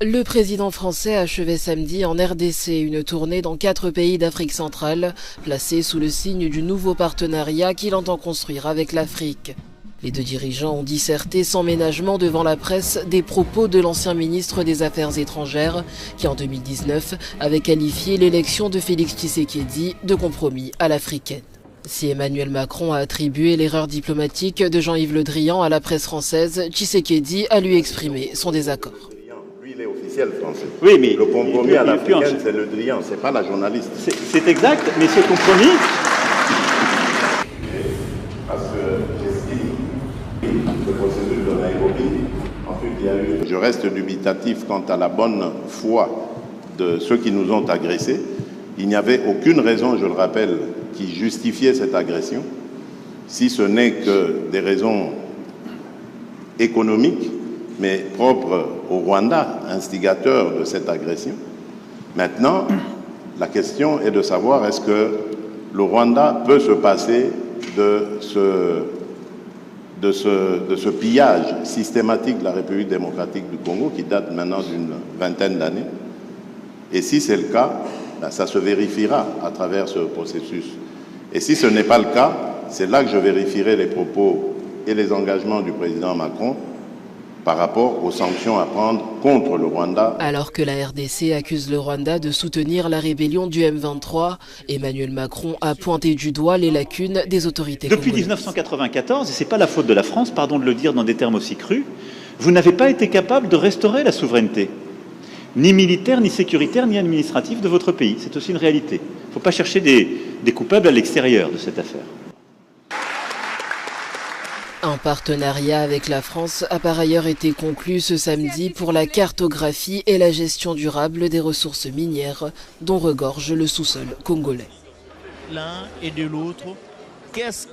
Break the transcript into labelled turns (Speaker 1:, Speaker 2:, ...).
Speaker 1: Le président français achevait samedi en RDC une tournée dans 4 pays d'Afrique centrale, placée sous le signe du nouveau partenariat qu'il entend construire avec l'Afrique. Les deux dirigeants ont disserté sans ménagement devant la presse des propos de l'ancien ministre des Affaires étrangères qui en 2019 avait qualifié l'élection de Félix Tshisekedi de compromis à l'africaine. Si Emmanuel Macron a attribué l'erreur diplomatique de Jean-Yves Le Drian à la presse française, Tshisekedi a lui exprimé son désaccord.
Speaker 2: Lui, il est officiel français.
Speaker 3: Oui, mais
Speaker 2: le compromis à l'africaine, c'est Le Drian, c'est pas la journaliste.
Speaker 3: C'est exact, mais ce compromis...
Speaker 2: Parce que j'estime le processus de Nairobi, ensuite il y a eu... Je reste dubitatif quant à la bonne foi de ceux qui nous ont agressés. Il n'y avait aucune raison, je le rappelle, qui justifiait cette agression, si ce n'est que des raisons économiques, mais propres au Rwanda, instigateur de cette agression. Maintenant, la question est de savoir est-ce que le Rwanda peut se passer de ce pillage systématique de la République démocratique du Congo qui date maintenant d'une vingtaine d'années. Et si c'est le cas, ça se vérifiera à travers ce processus. Et si ce n'est pas le cas, c'est là que je vérifierai les propos et les engagements du président Macron par rapport aux sanctions à prendre contre le Rwanda.
Speaker 1: Alors que la RDC accuse le Rwanda de soutenir la rébellion du M23, Emmanuel Macron a pointé du doigt les lacunes des autorités
Speaker 3: Depuis
Speaker 1: congolaises.
Speaker 3: 1994, et ce n'est pas la faute de la France, pardon de le dire dans des termes aussi crus, vous n'avez pas été capable de restaurer la souveraineté, ni militaire, ni sécuritaire, ni administrative de votre pays. C'est aussi une réalité. Il ne faut pas chercher des coupables à l'extérieur de cette affaire.
Speaker 1: Un partenariat avec la France a par ailleurs été conclu ce samedi pour la cartographie et la gestion durable des ressources minières dont regorge le sous-sol congolais.
Speaker 4: L'un et de l'autre, qu'est-ce que